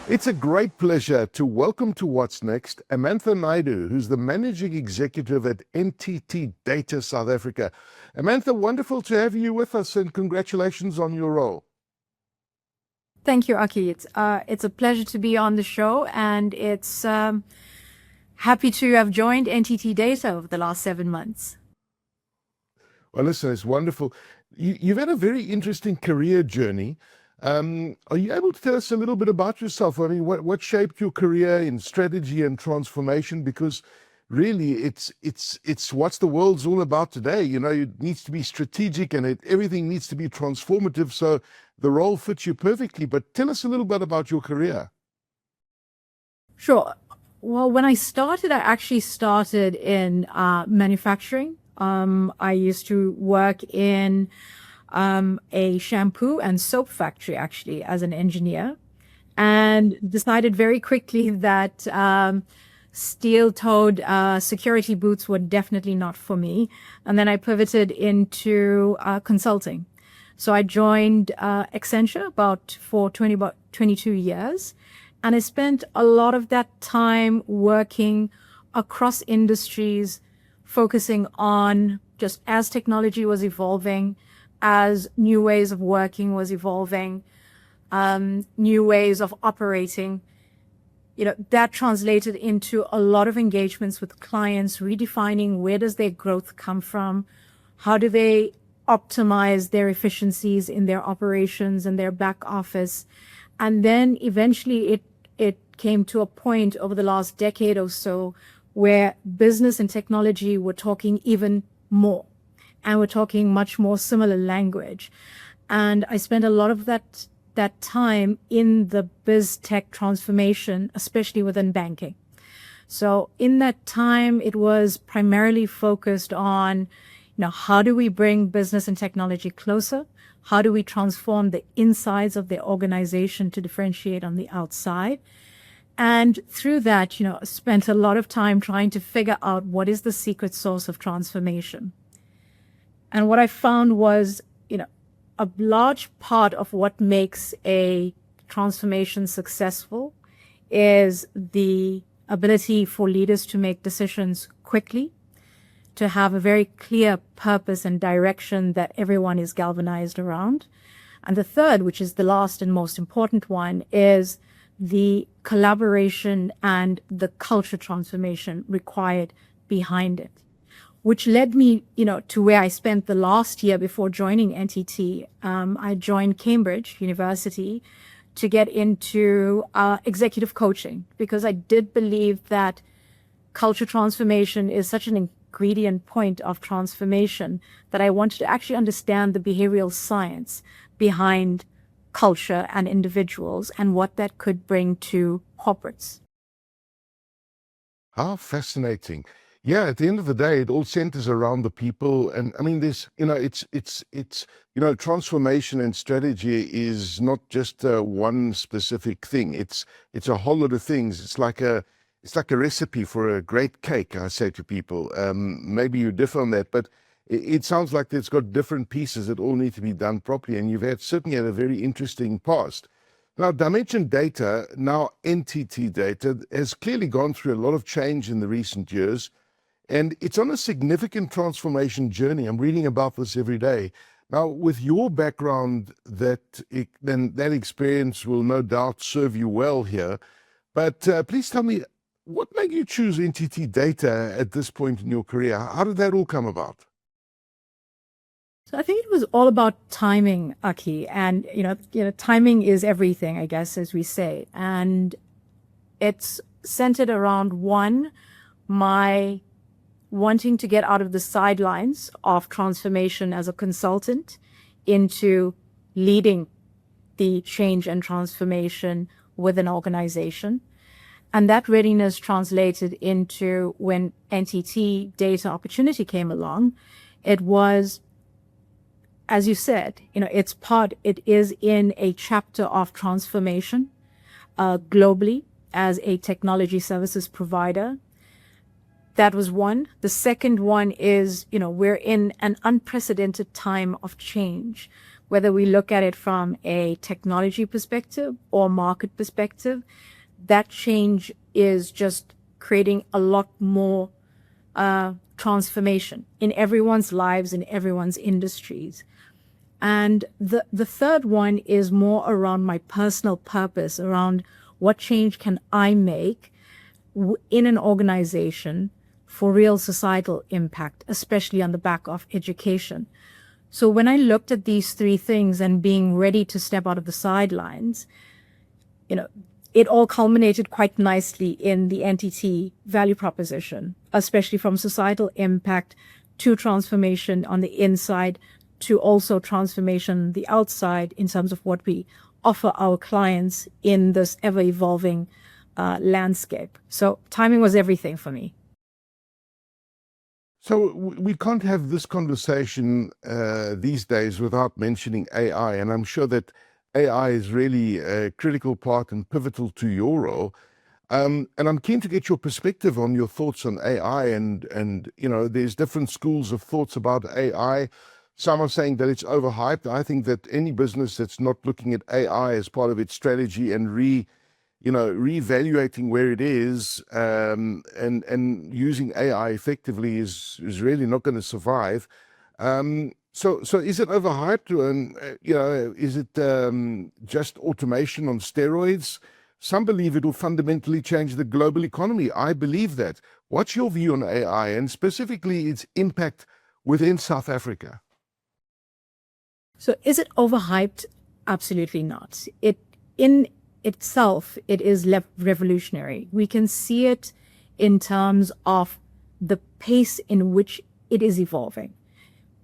It's a great pleasure to welcome to What's Next Amantha Naidoo, who's the Managing Executive at NTT DATA South Africa. Amantha, wonderful to have you with us and congratulations on your role. Thank you, Aki. It's a pleasure to be on the show, and it's happy to have joined NTT Data over the last 7 months. Well, listen, it's wonderful. You've had a very interesting career journey. Are you able to tell us a little bit about yourself? I mean, what shaped your career in strategy and transformation? Because really, it's what the world's all about today. You know, it needs to be strategic and everything needs to be transformative. So the role fits you perfectly. But tell us a little bit about your career. Sure. Well, when I started, I actually started in manufacturing. I used to work in a shampoo and soap factory, actually, as an engineer, and decided very quickly that steel-toed security boots were definitely not for me. And then I pivoted into consulting. So I joined Accenture about 22 years. And I spent a lot of that time working across industries, focusing on just as technology was evolving, as new ways of working was evolving, new ways of operating. You know, that translated into a lot of engagements with clients, redefining where does their growth come from? How do they optimize their efficiencies in their operations and their back office? And then eventually it came to a point over the last decade or so where business and technology were talking even more, and we're talking much more similar language. And I spent a lot of that time in the biz tech transformation, especially within banking. So in that time, it was primarily focused on, how do we bring business and technology closer? How do we transform the insides of the organization to differentiate on the outside? And through that, spent a lot of time trying to figure out what is the secret sauce of transformation. And what I found was, a large part of what makes a transformation successful is the ability for leaders to make decisions quickly, to have a very clear purpose and direction that everyone is galvanized around. And the third, which is the last and most important one, is the collaboration and the culture transformation required behind it, which led me, to where I spent the last year before joining NTT. I joined Cambridge University to get into executive coaching, because I did believe that culture transformation is such an ingredient point of transformation that I wanted to actually understand the behavioral science behind culture and individuals and what that could bring to corporates. How fascinating. Yeah, at the end of the day, it all centers around the people. And I mean, this, transformation and strategy is not just one specific thing. It's a whole lot of things. It's like a recipe for a great cake, I say to people. Maybe you differ on that, but it sounds like it's got different pieces that all need to be done properly. And you've certainly had a very interesting past. Now, Dimension Data, now NTT Data, has clearly gone through a lot of change in the recent years. And it's on a significant transformation journey. I'm reading about this every day. Now, with your background, that experience will no doubt serve you well here. But please tell me, what made you choose NTT Data at this point in your career? How did that all come about? So I think it was all about timing, Aki, and timing is everything, I guess, as we say. And it's centered around my wanting to get out of the sidelines of transformation as a consultant into leading the change and transformation with an organization. And that readiness translated into, when NTT Data opportunity came along, it was, as you said, it is in a chapter of transformation globally as a technology services provider. That was one. The second one is, we're in an unprecedented time of change, whether we look at it from a technology perspective or market perspective. That change is just creating a lot more transformation in everyone's lives, in everyone's industries. And the third one is more around my personal purpose, around what change can I make in an organization for real societal impact, especially on the back of education. So when I looked at these three things and being ready to step out of the sidelines, it all culminated quite nicely in the NTT value proposition, especially from societal impact to transformation on the inside, to also transformation on the outside in terms of what we offer our clients in this ever-evolving landscape. So timing was everything for me. So we can't have this conversation these days without mentioning AI, and I'm sure that AI is really a critical part and pivotal to your role. And I'm keen to get your perspective on your thoughts on AI. And there's different schools of thoughts about AI. Some are saying that it's overhyped. I think that any business that's not looking at AI as part of its strategy and reevaluating where it is and using AI effectively is really not going to survive. So is it overhyped, and is it just automation on steroids? Some believe it will fundamentally change the global economy. I believe that. What's your view on AI and specifically its impact within South Africa? So is it overhyped? Absolutely not. In itself, it is revolutionary. We can see it in terms of the pace in which it is evolving,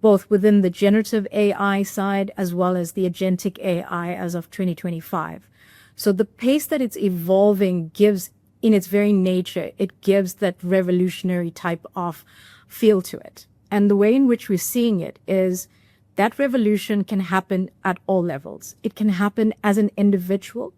both within the generative AI side as well as the agentic AI as of 2025. So the pace that it's evolving gives, in its very nature, it gives that revolutionary type of feel to it. And the way in which we're seeing it is that revolution can happen at all levels. It can happen as an individual,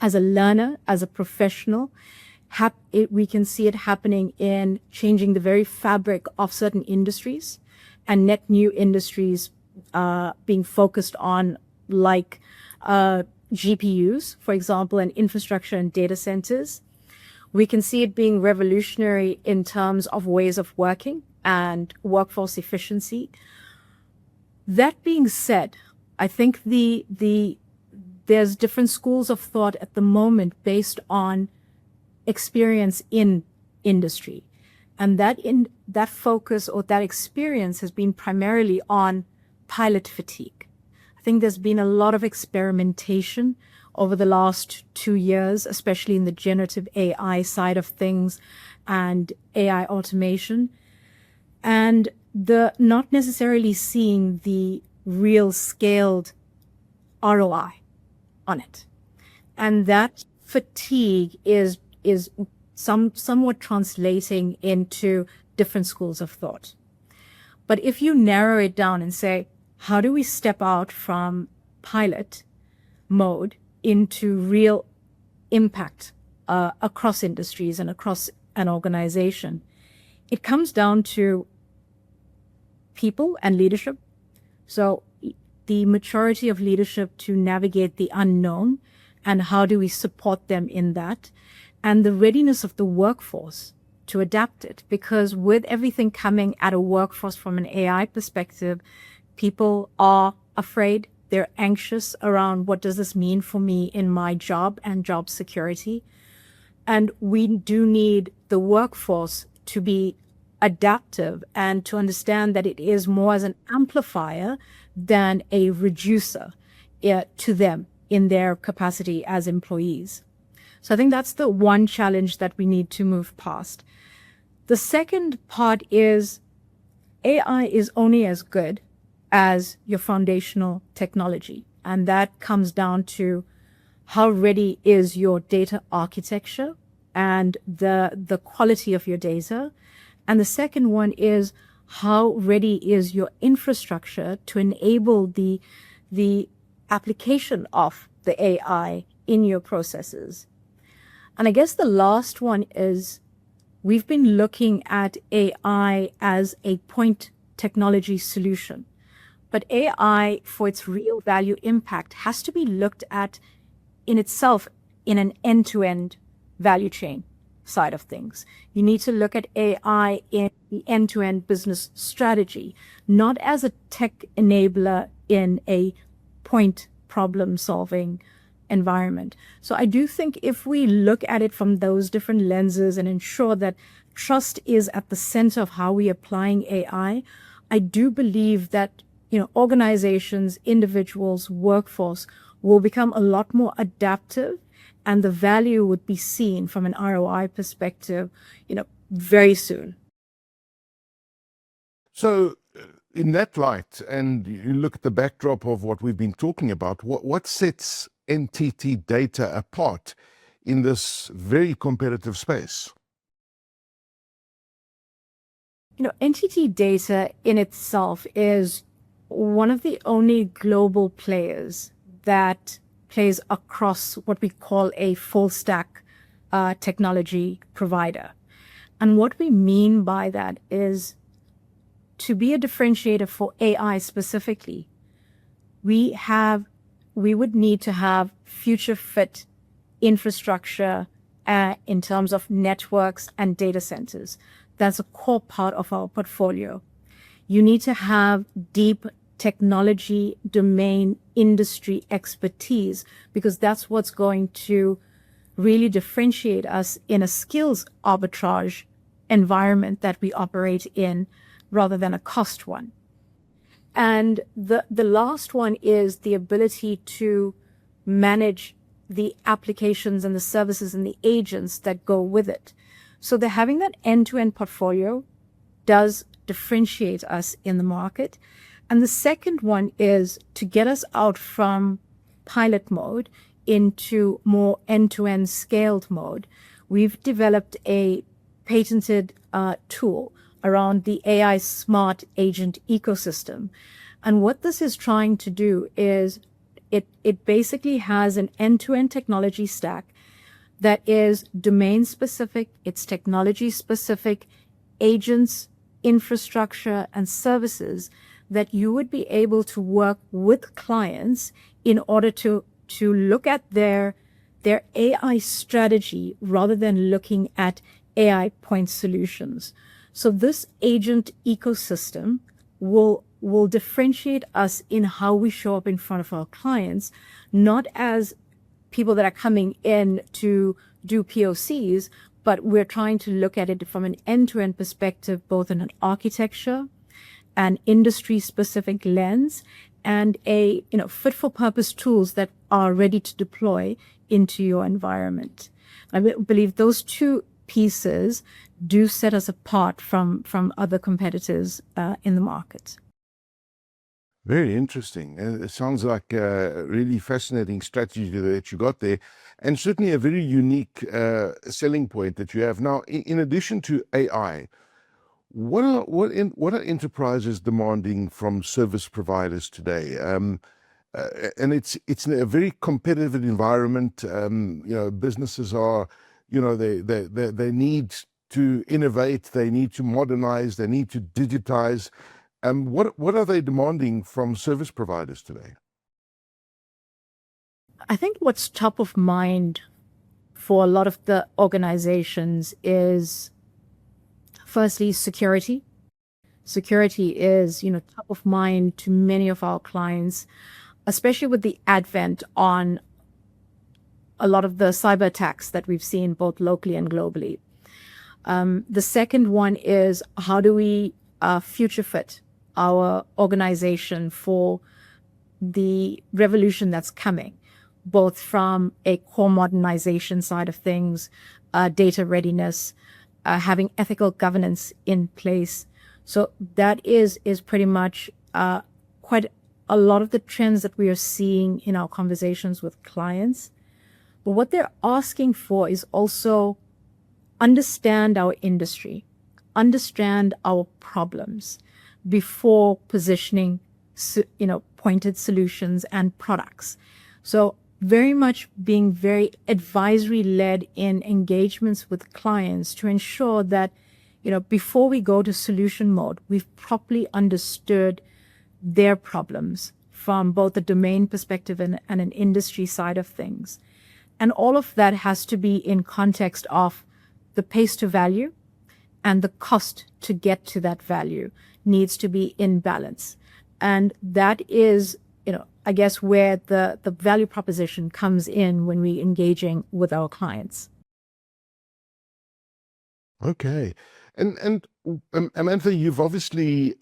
as a learner, as a professional. We can see it happening in changing the very fabric of certain industries and net new industries being focused on, like GPUs, for example, and infrastructure and data centers. We can see it being revolutionary in terms of ways of working and workforce efficiency. That being said, I think there's different schools of thought at the moment based on experience in industry. And that focus or that experience has been primarily on pilot fatigue. I think there's been a lot of experimentation over the last 2 years, especially in the generative AI side of things and AI automation, and not necessarily seeing the real scaled ROI on it. And that fatigue is somewhat translating into different schools of thought. But if you narrow it down and say, how do we step out from pilot mode into real impact across industries and across an organization, it comes down to people and leadership. So the maturity of leadership to navigate the unknown, and how do we support them in that, and the readiness of the workforce to adapt it. Because with everything coming at a workforce from an AI perspective, people are afraid, they're anxious around what does this mean for me in my job and job security. And we do need the workforce to be adaptive and to understand that it is more as an amplifier than a reducer to them in their capacity as employees. So I think that's the one challenge that we need to move past. The second part is AI is only as good as your foundational technology. And that comes down to how ready is your data architecture and the quality of your data. And the second one is how ready is your infrastructure to enable the application of the AI in your processes. And I guess the last one is, we've been looking at AI as a point technology solution. But AI, for its real value impact, has to be looked at in itself in an end-to-end value chain side of things. You need to look at AI in the end-to-end business strategy, not as a tech enabler in a point problem-solving environment. So I do think if we look at it from those different lenses and ensure that trust is at the center of how we're applying AI, I do believe that organizations, individuals, workforce will become a lot more adaptive, and the value would be seen from an ROI perspective, very soon. So, in that light, and you look at the backdrop of what we've been talking about, what sets NTT Data apart in this very competitive space? NTT Data in itself is one of the only global players that plays across what we call a full stack technology provider. And what we mean by that is, to be a differentiator for AI specifically, we would need to have future fit infrastructure in terms of networks and data centers. That's a core part of our portfolio. You need to have deep technology domain industry expertise, because that's what's going to really differentiate us in a skills arbitrage environment that we operate in, rather than a cost one. And the last one is the ability to manage the applications and the services and the agents that go with it. So having that end-to-end portfolio does differentiate us in the market. And the second one is to get us out from pilot mode into more end-to-end scaled mode. We've developed a patented tool around the AI smart agent ecosystem. And what this is trying to do is it basically has an end-to-end technology stack that is domain specific, it's technology specific, agents, infrastructure, and services that you would be able to work with clients in order to look at their AI strategy rather than looking at AI point solutions. So this agent ecosystem will differentiate us in how we show up in front of our clients, not as people that are coming in to do POCs, but we're trying to look at it from an end-to-end perspective, both in an architecture, an industry-specific lens, and a fit-for-purpose tools that are ready to deploy into your environment. I believe those two pieces do set us apart from other competitors in the market. Very interesting. It sounds like a really fascinating strategy that you got there, and certainly a very unique selling point that you have. Now, in addition to AI, what are enterprises demanding from service providers today? And it's in a very competitive environment. Businesses are, they need to innovate, they need to modernize, they need to digitize. What are they demanding from service providers today? I think what's top of mind for a lot of the organizations is, firstly, security. Security is, top of mind to many of our clients, especially with the advent on a lot of the cyber attacks that we've seen both locally and globally. The second one is, how do we future fit our organization for the revolution that's coming, both from a core modernization side of things, data readiness, having ethical governance in place. So that is pretty much quite a lot of the trends that we are seeing in our conversations with clients. But what they're asking for is also understand our industry, understand our problems before positioning, pointed solutions and products. So very much being very advisory led in engagements with clients to ensure that, before we go to solution mode, we've properly understood their problems from both a domain perspective and an industry side of things. And all of that has to be in context of the pace to value and the cost to get to that value needs to be in balance. And that is, I guess, where the value proposition comes in when we're engaging with our clients. Okay. And Amantha, you've obviously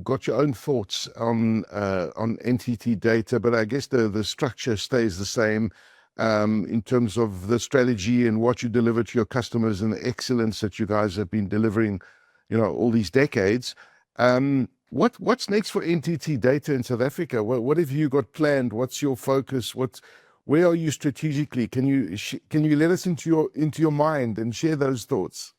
got your own thoughts on NTT Data, but I guess the structure stays the same in terms of the strategy and what you deliver to your customers and the excellence that you guys have been delivering, all these decades. What's next for NTT Data in South Africa? What have you got planned? What's your focus? Where are you strategically? Can you let us into your mind and share those thoughts?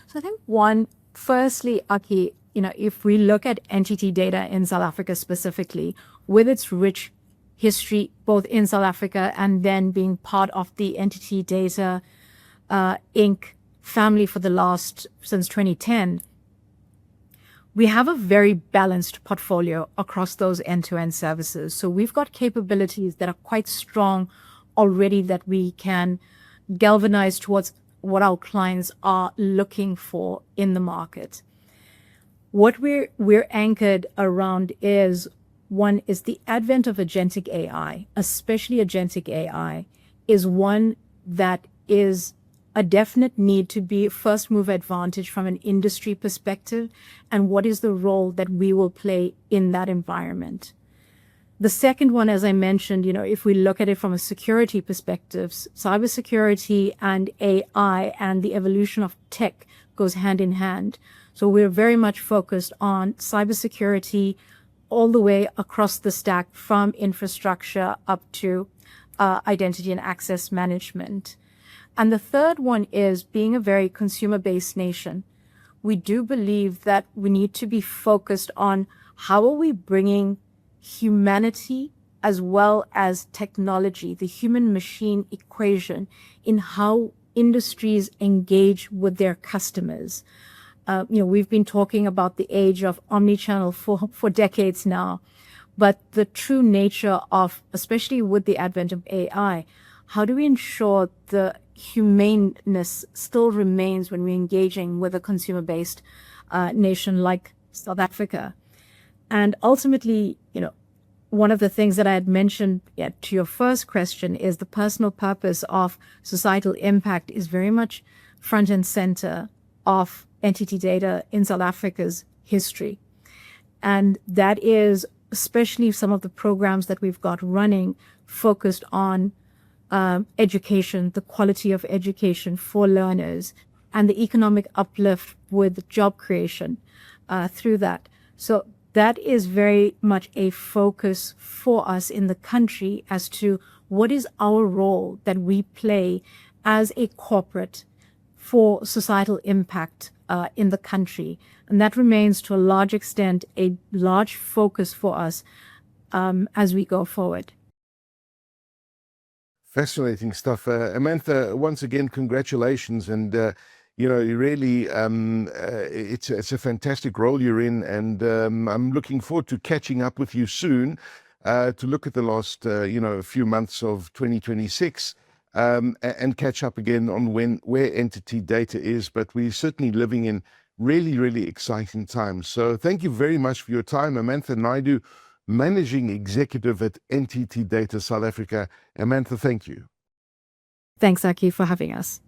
So I think firstly, Aki, if we look at NTT Data in South Africa specifically, with its rich history, both in South Africa and then being part of the NTT Data Inc. family since 2010, we have a very balanced portfolio across those end-to-end services. So we've got capabilities that are quite strong already that we can galvanize towards what our clients are looking for in the market. What we're anchored around is, one is the advent of agentic AI, especially agentic AI, is one that is a definite need to be first move advantage from an industry perspective, and what is the role that we will play in that environment. The second one, as I mentioned, if we look at it from a security perspective, cybersecurity and AI and the evolution of tech goes hand in hand. So we're very much focused on cybersecurity all the way across the stack, from infrastructure up to identity and access management. And the third one is, being a very consumer-based nation, we do believe that we need to be focused on how are we bringing humanity as well as technology, the human-machine equation, in how industries engage with their customers. We've been talking about the age of omnichannel for decades now, but the true nature of, especially with the advent of AI, how do we ensure the humaneness still remains when we're engaging with a consumer-based nation like South Africa? And ultimately, one of the things that I had mentioned to your first question is the personal purpose of societal impact is very much front and center of NTT Data in South Africa's history. And that is especially some of the programs that we've got running focused on education, the quality of education for learners, and the economic uplift with job creation through that. So that is very much a focus for us in the country as to what is our role that we play as a corporate for societal impact in the country. And that remains to a large extent a large focus for us as we go forward. Fascinating stuff. Amantha, once again, congratulations. And, you really, it's a fantastic role you're in. And I'm looking forward to catching up with you soon to look at the last, few months of 2026 and catch up again on where NTT Data is. But we're certainly living in really, really exciting times. So thank you very much for your time. Amantha Naidoo, Managing Executive at NTT Data South Africa. Amantha, thank you. Thanks, Aki, for having us.